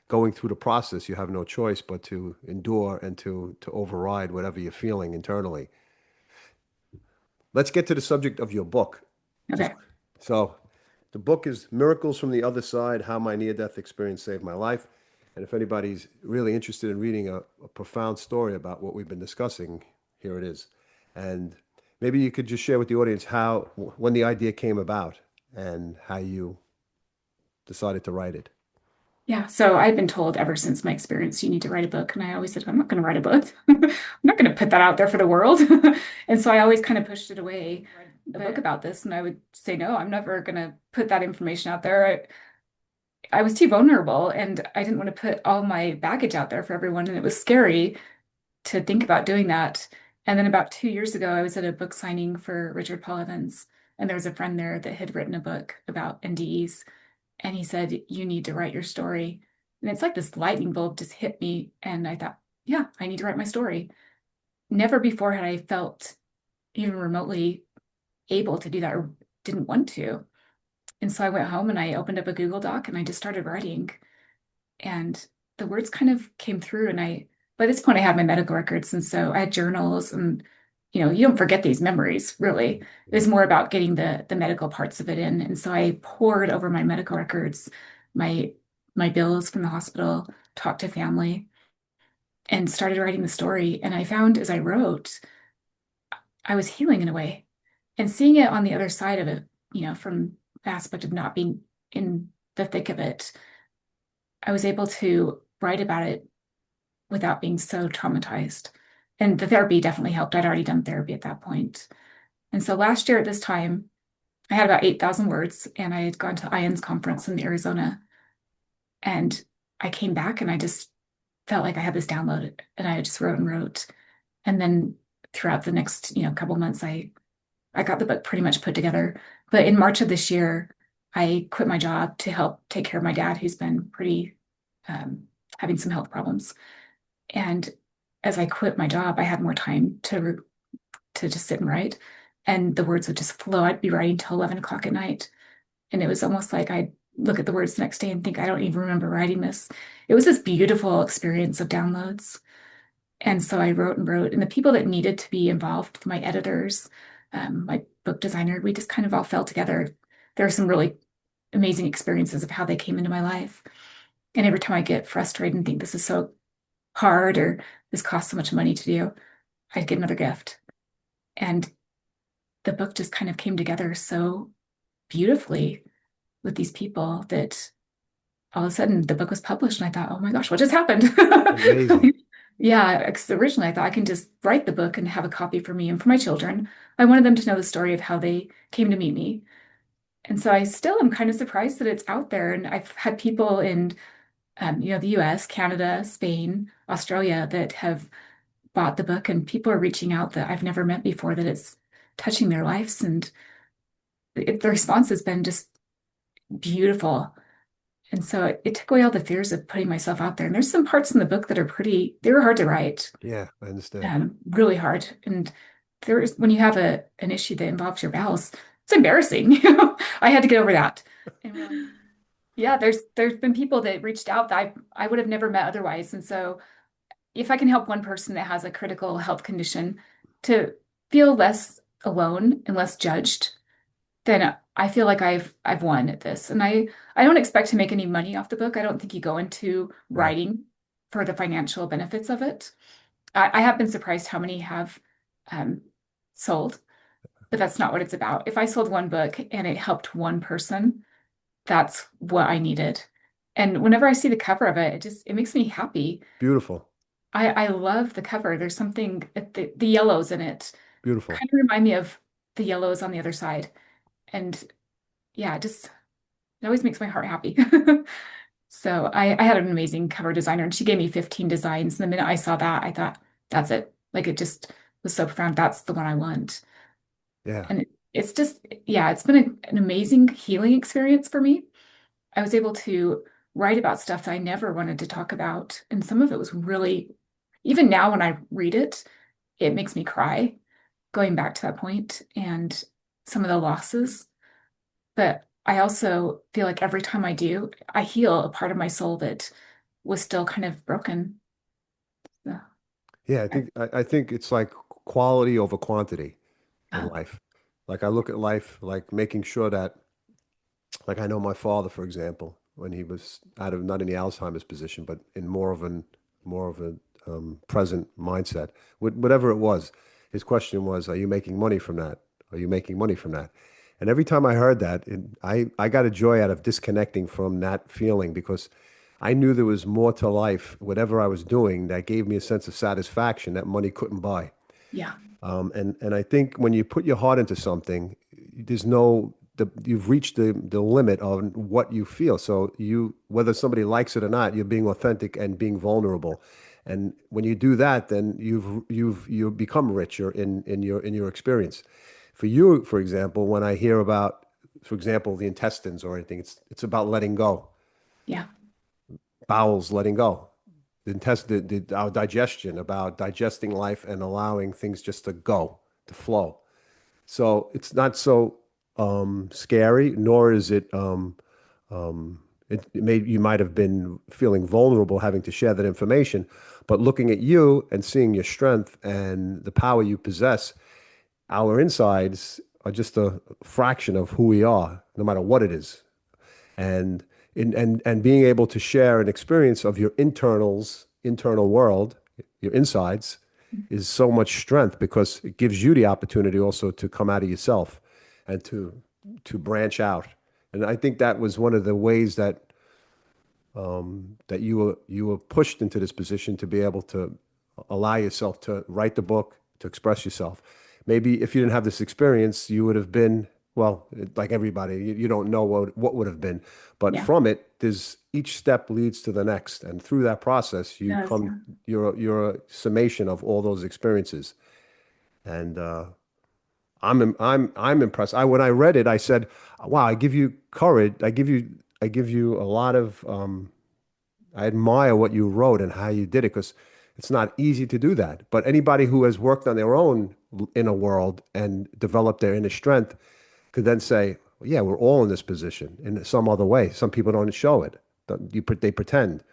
Going through the process, you have no choice but to endure and to override whatever you're feeling internally. Let's get to the subject of your book. Just Okay. so. The book is Miracles from the Other Side: How My Near-Death Experience Saved My Life. And if anybody's really interested in reading a profound story about what we've been discussing, here it is. And maybe you could just share with the audience how, when the idea came about and how you decided to write it. Yeah, so I've been told ever since my experience, you need to write a book. And I always said, I'm not going to write a book. I'm not going to put that out there for the world. And so I always kind of pushed it away, a book about this. And I would say, no, I'm never going to put that information out there. I was too vulnerable and I didn't want to put all my baggage out there for everyone. And it was scary to think about doing that. And then about 2 years ago, I was at a book signing for Richard Paul Evans. And there was a friend there that had written a book about NDEs. And he said, you need to write your story. And it's like this lightning bolt just hit me. And I thought, yeah, I need to write my story. Never before had I felt even remotely able to do that or didn't want to. And so I went home and I opened up a Google Doc and I just started writing. And the words kind of came through. And by this point, I had my medical records. And so I had journals and, you don't forget these memories, really. It was more about getting the medical parts of it in. And so I poured over my medical records, my my bills from the hospital, talked to family, and started writing the story. And I found as I wrote, I was healing in a way. And seeing it on the other side of it, from the aspect of not being in the thick of it, I was able to write about it without being so traumatized. And the therapy definitely helped. I'd already done therapy at that point. And so last year at this time, I had about 8,000 words and I had gone to ION's conference in Arizona. And I came back and I just felt like I had this downloaded and I just wrote and wrote. And then throughout the next, couple months, I got the book pretty much put together. But in March of this year, I quit my job to help take care of my dad, who's been pretty having some health problems. And as I quit my job, I had more time to just sit and write, and the words would just flow. I'd be writing till 11 o'clock at night, and it was almost like I'd look at the words the next day and think, I don't even remember writing this. It was this beautiful experience of downloads. And so I wrote and wrote, and the people that needed to be involved, my editors, my book designer, we just kind of all fell together. There are some really amazing experiences of how they came into my life. And every time I get frustrated and think this is so hard or this costs so much money to do, I'd get another gift. And the book just kind of came together so beautifully with these people that all of a sudden the book was published and I thought, oh my gosh, what just happened? Amazing. Yeah, 'cause originally I thought I can just write the book and have a copy for me and for my children. I wanted them to know the story of how they came to meet me. And so I still am kind of surprised that it's out there. And I've had people in, the US, Canada, Spain, Australia that have bought the book, and people are reaching out that I've never met before, that it's touching their lives. And the response has been just beautiful. And so it took away all the fears of putting myself out there. And there's some parts in the book that are they were hard to write, Yeah, I understand. really hard. And when you have an issue that involves your bowels, it's embarrassing. I had to get over that. And yeah, there's been people that reached out that I would have never met otherwise. And so if I can help one person that has a critical health condition to feel less alone and less judged, then I feel like I've won at this. And I don't expect to make any money off the book. I don't think you go into Right. writing for the financial benefits of it. I have been surprised how many have um, sold, but that's not what it's about. If I sold one book and it helped one person, that's what I needed. And whenever I see the cover of it, it makes me happy. Beautiful. I love the cover. There's something, the yellows in it Beautiful. kind of remind me of the yellows on the other side. And yeah, it always makes my heart happy. So I had an amazing cover designer and she gave me 15 designs. And the minute I saw that, I thought, that's it. Like it just was so profound. That's the one I want. Yeah. And it's just, yeah, it's been an amazing healing experience for me. I was able to write about stuff that I never wanted to talk about. And some of it was really, even now when I read it, it makes me cry going back to that point and some of the losses. But I also feel like every time I do, I heal a part of my soul that was still kind of broken. So, Yeah, I think it's like quality over quantity in oh, life. Like I look at life like making sure that Like I know my father, for example, when he was out of not in the Alzheimer's position, but in more of a present mindset, whatever it was, his question was, "Are you making money from that? Are you making money from that?" And every time I heard that, I got a joy out of disconnecting from that feeling because I knew there was more to life, whatever I was doing, that gave me a sense of satisfaction that money couldn't buy. Yeah. And I think when you put your heart into something, you've reached the limit on what you feel. So whether somebody likes it or not, you're being authentic and being vulnerable. And when you do that, then you become richer in your experience. For you, for example, when I hear about, for example, the intestines or anything, it's about letting go, Yeah. bowels letting go, our digestion, about digesting life and allowing things just to go, to flow. So it's not so scary, nor is it, you might have been feeling vulnerable having to share that information, but looking at you and seeing your strength and the power you possess, our insides are just a fraction of who we are, no matter what it is. And and being able to share an experience of your internal world, your insides, is so much strength because it gives you the opportunity also to come out of yourself and to branch out. And I think that was one of the ways that you were pushed into this position to be able to allow yourself to write the book, to express yourself. Maybe if you didn't have this experience, you would have been, well, like everybody, you don't know what would have been. But Yeah. from it, there's each step leads to the next. And through that process, It does. Yeah. you're a summation of all those experiences. And I'm impressed. When I read it, I said, "Wow, I give you courage. I give you a lot of I admire what you wrote and how you did it because it's not easy to do that. But anybody who has worked on their own inner world and developed their inner strength could then say, well, yeah, we're all in this position in some other way. Some people don't show it. They pretend.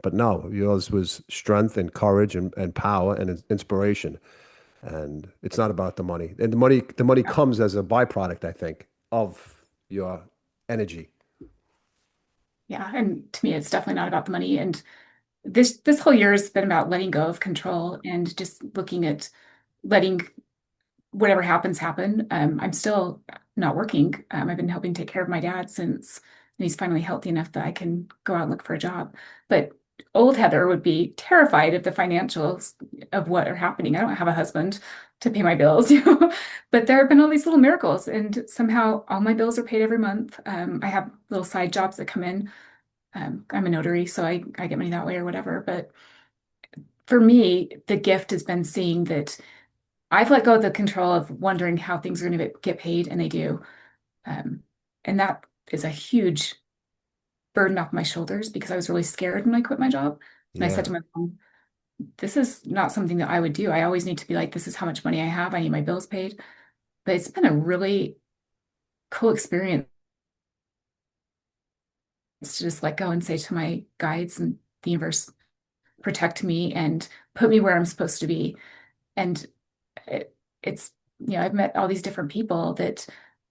But no, yours was strength and courage and power and inspiration. And it's not about the money. And the money comes as a byproduct, I think, of your energy. Yeah. And to me, it's definitely not about the money. And this whole year has been about letting go of control and just looking at letting whatever happens happen. I'm still not working. I've been helping take care of my dad since he's finally healthy enough that I can go out and look for a job. But old Heather would be terrified of the financials of what are happening. I don't have a husband to pay my bills, but there have been all these little miracles, and somehow all my bills are paid every month. I have little side jobs that come in. I'm a notary, so I get money that way or whatever. But for me, the gift has been seeing that I've let go of the control of wondering how things are going to get paid, and they do. Um, and that is a huge burden off my shoulders because I was really scared when I quit my job. And I said Yeah. to my mom, this is not something that I would do. I always need to be like, this is how much money I have. I need my bills paid. But it's been a really cool experience to just let go and say to my guides and the universe, protect me and put me where I'm supposed to be. And it's, I've met all these different people that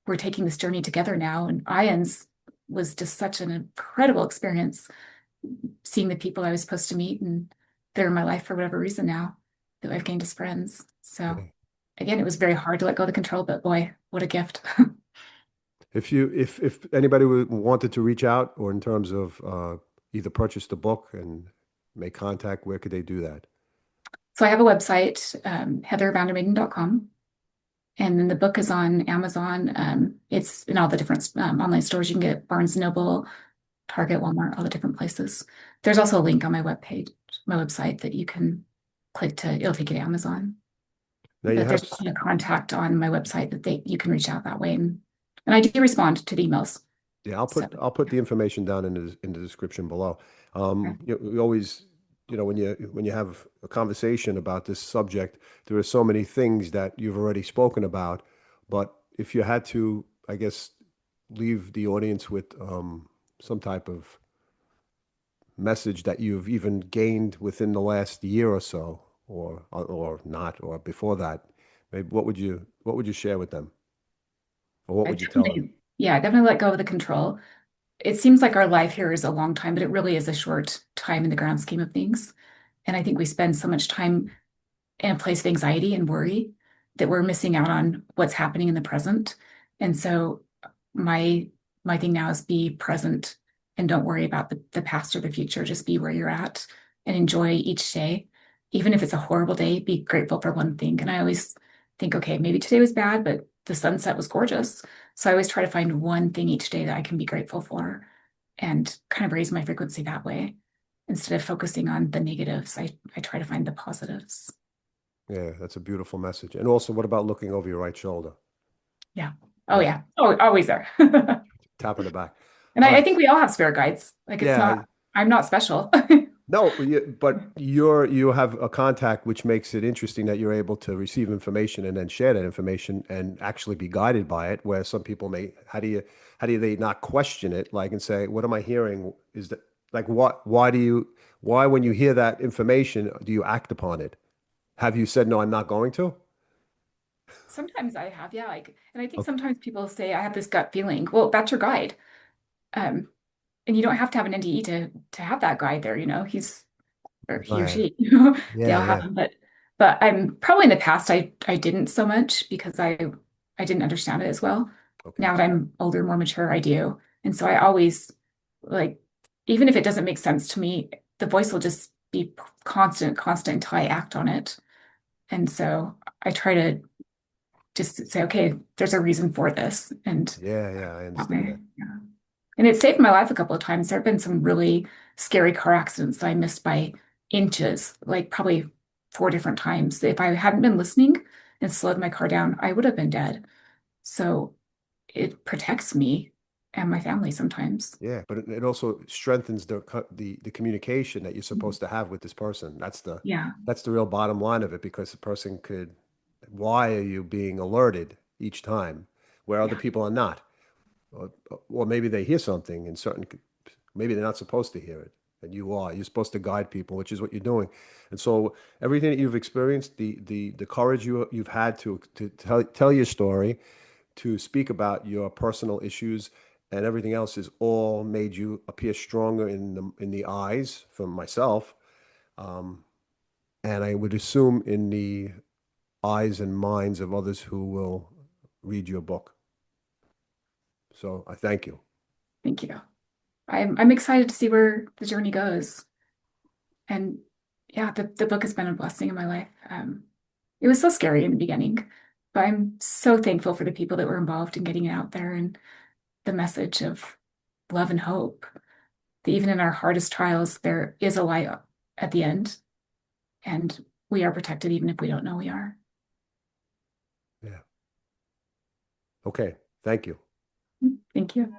we're taking this journey together now. And IANS was just such an incredible experience seeing the people I was supposed to meet, and they're in my life for whatever reason now that I've gained as friends. So Yeah. again, it was very hard to let go of the control, but boy, what a gift. If anybody wanted to reach out or in terms of either purchase the book and make contact, where could they do that? So I have a website, heathervandermeyden.com. And then the book is on Amazon. It's in all the different online stores. You can get Barnes& Noble, Target, Walmart, all the different places. There's also a link on my website that you can click to, it'll take you to Amazon. Now you But have, there's a contact on my website that you can reach out that way. And I do respond to the emails. yeah, I'll So put I'll put yeah. the information down in the description below. Okay. We always, when you have a conversation about this subject, there are so many things that you've already spoken about, but if you had to, I guess, leave the audience with some type of message that you've even gained within the last year or so, or not, or before that, maybe what would you share with them, or what I would you tell them? Yeah, definitely let go of the control. It seems like our life here is a long time, but it really is a short time in the grand scheme of things. And I think we spend so much time in a place of anxiety and worry that we're missing out on what's happening in the present. And so my my thing now is be present and don't worry about the past or the future. Just be where you're at and enjoy each day. Even if it's a horrible day, be grateful for one thing. And I always think, okay, maybe today was bad, but the sunset was gorgeous. So I always try to find one thing each day that I can be grateful for and kind of raise my frequency that way. Instead of focusing on the negatives, I try to find the positives. Yeah, that's a beautiful message. And also, what about looking over your right shoulder? Yeah. Oh, Yes, yeah. Oh, always there. And tap on the back. I Right. think we all have spirit guides. Like it's Yeah. not, I'm not special. No, but you have a contact, which makes it interesting that you're able to receive information and then share that information and actually be guided by it. Where some people may, how do they not question it, like, and say, what am I hearing? Is that like what? Why when you hear that information do you act upon it? Have you said no, I'm not going to? Sometimes I have, yeah. Like, and I think Okay. sometimes people say, I have this gut feeling. Well, that's your guide. Um, and you don't have to have an NDE to have that guide there, he's or he or Right. she, they Yeah, all have yeah. them. But I'm probably in the past I didn't so much because I didn't understand it as well. Okay. Now that I'm older, more mature, I do. And so I always like even if it doesn't make sense to me, the voice will just be constant until I act on it. And so I try to just say, okay, there's a reason for this. And Yeah, yeah, I that understand way, that. yeah. And it saved my life a couple of times. There have been some really scary car accidents that I missed by inches, like probably 4 different times. If I hadn't been listening and slowed my car down, I would have been dead. So it protects me and my family sometimes. Yeah, but it also strengthens the communication that you're supposed to have with this person. Yeah. That's the real bottom line of it, because the person could, why are you being alerted each time where other Yeah. people are not? Or maybe they hear something in certain, maybe they're not supposed to hear it, and you are. You're supposed to guide people, which is what you're doing. And so everything that you've experienced, the courage you've had to tell your story, to speak about your personal issues and everything else, has all made you appear stronger in the eyes from myself, um, and I would assume in the eyes and minds of others who will read your book. So I thank you. Thank you. I'm excited to see where the journey goes. And yeah, the book has been a blessing in my life. It was so scary in the beginning, but I'm so thankful for the people that were involved in getting it out there and the message of love and hope. That even in our hardest trials, there is a light at the end, and we are protected even if we don't know we are. Yeah. Okay. Thank you. Thank you.